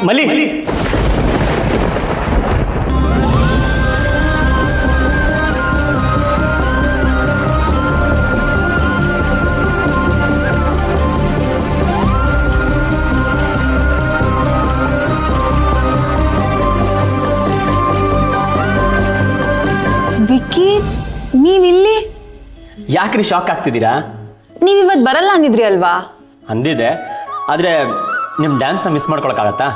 ಮಲಿ ವಿಕ್ಕಿ, ನೀವಿಲ್ಲಿ? ಯಾಕ್ರಿ ಶಾಕ್ ಆಗ್ತಿದ್ದೀರಾ? ನೀವಿವತ್ತು ಬರಲ್ಲ ಅಂದಿದ್ರಿ ಅಲ್ವಾ? ಅಂದಿದೆ, ಆದರೆ ನಿಮ್ಮ ಡ್ಯಾನ್ಸ್ನ ಮಿಸ್ ಮಾಡ್ಕೊಳಕ್ಕಾಗತ್ತಾ?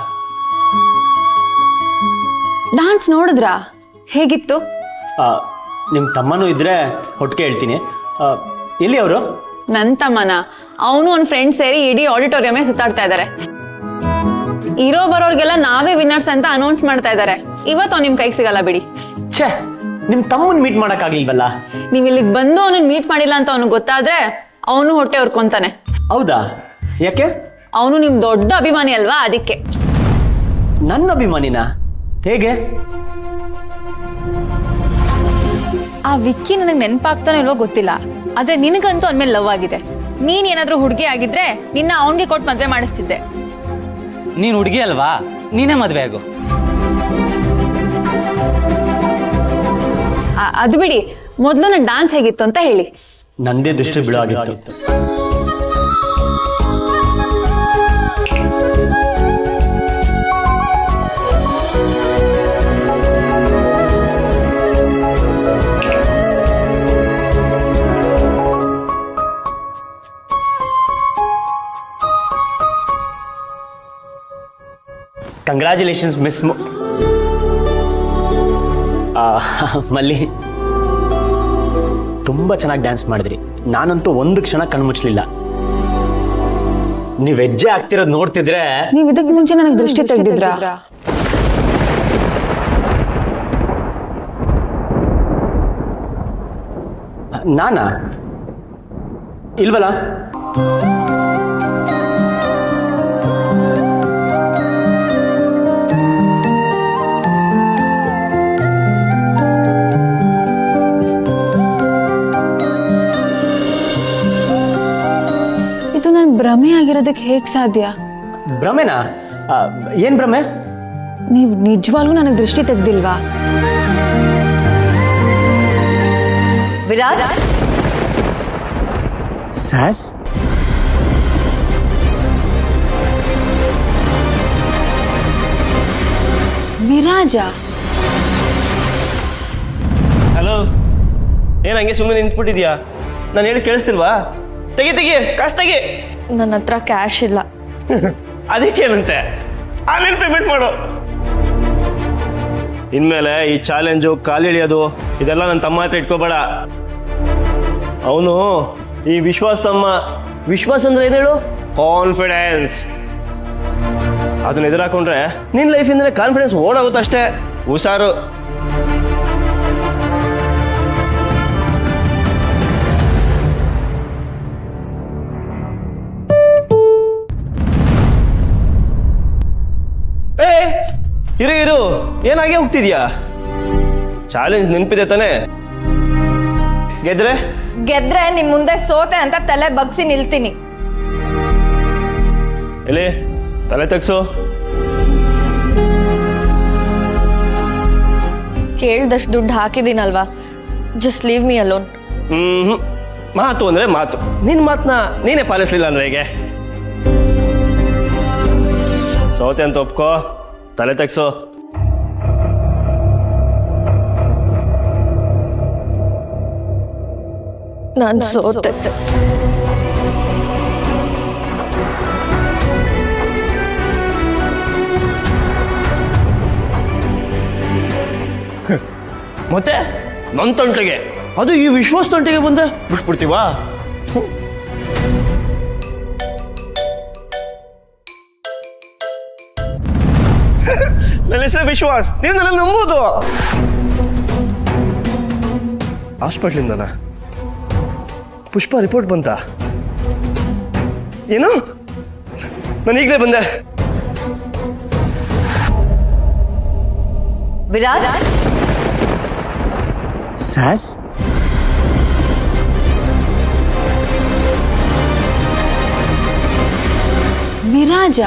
ಡಾನ್ಸ್ ನೋಡಿದ್ರಾ? ಹೇಗಿತ್ತು? ನಿಮ್ಮ ತಮ್ಮನೂ ಇದ್ರೆ ಒಟ್ಟಿಗೆ ಹೇಳ್ತೀನಿ. ಎಲ್ಲಿ ಅವರು? ನನ್ನ ತಮ್ಮನ? ಅವನು ಒಂದು ಫ್ರೆಂಡ್ ಸೇರಿ ಇಡೀ ಆಡಿಟೋರಿಯಮೇ ಸುತ್ತಾಡ್ತಾ ಇದ್ದಾರೆ. ಇರೋ ಬರೋರ್ಗೆಲ್ಲ ನಾವೇ ವಿನ್ನರ್ಸ್ ಅಂತ ಅನೌನ್ಸ್ ಮಾಡ್ತಾ ಇದ್ದಾರೆ. ಇವತ್ತು ಅವ್ನು ನಿಮ್ ಕೈಗೆ ಸಿಗಲ್ಲ ಬಿಡಿ. ಛೇ, ನಿಮ್ಮ ತಮ್ಮನ್ ಮೀಟ್ ಮಾಡೋಕ್ಕಾಗ್ಲಿಲ್ವಲ್ಲ? ನೀವು ಇಲ್ಲಿಗೆ ಬಂದು ಅವನನ್ನ ಮೀಟ್ ಮಾಡಿಲ್ಲ ಅಂತ ಅವನಿಗೆ ಗೊತ್ತಾದ್ರೆ ಅವನು ಹೊಟ್ಟೆ ಹೊರ್ಕೊಂತಾನೆ. ಹೌದಾ? ಯಾಕೆ? ಅವನು ನಿಮ್ ದೊಡ್ಡ ಅಭಿಮಾನಿ ಅಲ್ವಾ, ಅದಕ್ಕೆ. ನನ್ನ ಅಭಿಮಾನಿನ? ಹೇಗೆ? ಆ ವಿಕ್ಕಿ ನನಗೆ ನೆನಪಾಗ್ತಾನೆ ಇಲ್ವೋ ಗೊತ್ತಿಲ್ಲ, ಆದ್ರೆ ನಿನಗಂತೂ ಅಂದ್ಮೇಲೆ ಲವ್ ಆಗಿದೆ. ನೀನ್ ಏನಾದ್ರೂ ಹುಡುಗಿ ಆಗಿದ್ರೆ ನಿನ್ನ ಅವನ್ಗೆ ಕೊಟ್ಟು ಮದ್ವೆ ಮಾಡಿಸ್ತಿದ್ದೆ. ನೀನ್ ಹುಡುಗಿ ಅಲ್ವಾ, ನೀನೇ ಮದ್ವೆ ಆಗು. ಅದು ಬಿಡಿ, ಮೊದಲು ನನ್ನ ಡಾನ್ಸ್ ಹೇಗಿತ್ತು ಅಂತ ಹೇಳಿ. ನಂದೇ ದೃಷ್ಟಿ ಬೀಳೋ ಆಗಿತ್ತು. ಕಂಗ್ರ್ಯಾಚುಲೇಷನ್ಸ್ ಮಿಸ್ ಮಲ್ಲಿ. ತುಂಬ ಚೆನ್ನಾಗಿ ಡ್ಯಾನ್ಸ್ ಮಾಡಿದ್ರಿ. ನಾನಂತೂ ಒಂದು ಕ್ಷಣ ಕಣ್ಮುಚ್ಚಲಿಲ್ಲ. ನೀವು ಹೆಜ್ಜೆ ಆಗ್ತಿರೋದು ನೋಡ್ತಿದ್ರೆ. ನೀವು ಇದಕ್ಕೆ ಮುಂಚೆ ನನಗೆ ದೃಷ್ಟಿ ತೆಗೆದಿದ್ರಾ? ನಾನಾ? ಇಲ್ವಲ್ಲ. ಇದು ನನ್ನ ಭ್ರಮೆ ಆಗಿರೋದಕ್ಕೆ ಹೇಗ್ ಸಾಧ್ಯ? ಭ್ರಮೆನಾ? ಏನ್ ಭ್ರಮೆ? ನೀವು ನಿಜವಾಗ್ಲೂ ನನಗೆ ದೃಷ್ಟಿ ತೆಗ್ದಿಲ್ವಾ? ವಿರಾಜ್, ಸಾಸ್ ವಿರಾಜ. ಹಲೋ, ಏನ್ ಹಂಗೆ ಸುಮ್ಮನೆ ನಿಂತ್ಬಿಟ್ಟಿದ್ಯಾ? ನಾನು ಹೇಳಿ ಕೇಳಿಸ್ತಿಲ್ವಾ? ತೆಗಿ ತೆಗಿ, ಕಾಸು ತೆಗಿ. ನನ್ನ ಹತ್ರ ಕ್ಯಾಶ್ ಇಲ್ಲ. ಅದಕ್ಕೇನಂತೆ, ಆಮೇಲೆ ಪೇಮೆಂಟ್ ಮಾಡು. ಇನ್ಮೇಲೆ ಈ ಚಾಲೆಂಜು, ಕಾಲು ಎಳಿಯೋದು ಇದೆಲ್ಲ ನನ್ನ ತಮ್ಮ ಹತ್ರ ಇಟ್ಕೋಬೇಡ. ಅವನು ಈ ವಿಶ್ವಾಸ್ ತಮ್ಮ. ವಿಶ್ವಾಸ ಅಂದ್ರೆ ಏನು ಹೇಳು? ಕಾನ್ಫಿಡೆನ್ಸ್. ಅದನ್ನ ಎದುರಾಕೊಂಡ್ರೆ ನಿನ್ನ ಲೈಫಿಂದಲೇ ಕಾನ್ಫಿಡೆನ್ಸ್ ಓಡಾಗುತ್ತಷ್ಟೇ. ಹುಷಾರು. ಇರು ಇರು, ಏನಾಗೆ ಹೋಗ್ತಿದ್ಯಾ? ಚಾಲೆಂಜ್ ನೆನಪಿದೆ ತಾನೆ? ಗೆದ್ರೆ ನಿಮ್ ಮುಂದೆ ಸೋತೆ ಅಂತ ತಲೆ ಬಗ್ಸಿ ನಿಲ್ತೀನಿ. ಎಲ್ಲಿ ತಲೆ ತೆಗ್ಸು. ಕೇಳ್ದಷ್ಟು ದುಡ್ಡು ಹಾಕಿದೀನಲ್ವಾ, ಜಸ್ಟ್ ಲೀವ್ ಮೀ ಅಲೋನ್. ಮಾತು ಅಂದ್ರೆ ಮಾತು. ನಿನ್ ಮಾತನ್ನ ನೀನೇ ಪಾಲಿಸ್ಲಿಲ್ಲ ಅಂದ್ರೆ ಹೇಗೆ? ಸೋತೆ ಅಂತ ಒಪ್ಕೋ, ತಲೆ ತೆಗ್ಸು. ನಾನು ಸೋತೆ. ಮತ್ತೆ ನನ್ನ ತೊಂಟೆಗೆ, ಅದು ಈ ವಿಶ್ವಾಸ ತೊಂಟೆಗೆ ಬಂದ್ರೆ ಬಿಟ್ಬಿಡ್ತೀವಾ? ನನ್ನ ಹೆಸರು ವಿಶ್ವಾಸ್, ನೀವು ನನ್ನ ನಂಬೋದು. ಹಾಸ್ಪಿಟ್ಲಿಂದನಾ? ಪುಷ್ಪ ರಿಪೋರ್ಟ್ ಬಂತ? ಏನು? ನಾನು ಈಗಲೇ ಬಂದೆ. ವಿರಾಜ್, ಸಾಸ್ ವಿರಾಜ.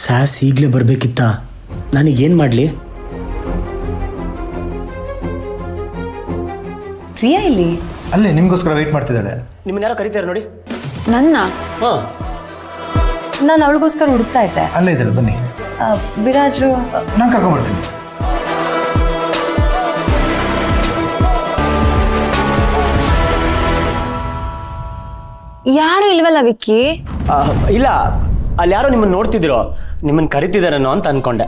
ಸ್ಯಾಸ್ ಈಗಲೇ ಬರಬೇಕಿತ್ತ, ನನಗೇನು ಮಾಡಲಿ? ಪ್ರಿಯಾ ಇಲ್ಲಿ ಅಲ್ಲೇ ನಿಮಗೋಸ್ಕರ ವೆಯ್ಟ್ ಮಾಡ್ತಿದ್ದಾಳೆ. ನಿಮ್ಮನ್ನ ಯಾರೋ ಕರೀತಾರೆ ನೋಡಿ. ನನ್ನ ಹಾಂ, ನಾನು ಅವಳಿಗೋಸ್ಕರ ಹುಡುಕ್ತಾ ಇದ್ದೆ. ಅಲ್ಲೇ ಇದ್ದಾಳೆ, ಬನ್ನಿ. ವಿರಾಜ್ರು ನಾನು ಕರ್ಕೊಂಡ್ಬರ್ತೀನಿ. ಯಾರು ಇಲ್ವಲ್ಲ ವಿಕ್ಕಿ? ಇಲ್ಲ, ಅಲ್ಲಿ ಯಾರೋ ನಿಮ್ಮನ್ನು ನೋಡ್ತಿದ್ದೀರೋ, ನಿಮ್ಮನ್ನು ಕರಿತಿದ್ದಾರೇನೋ ಅಂತ ಅಂದ್ಕೊಂಡೆ.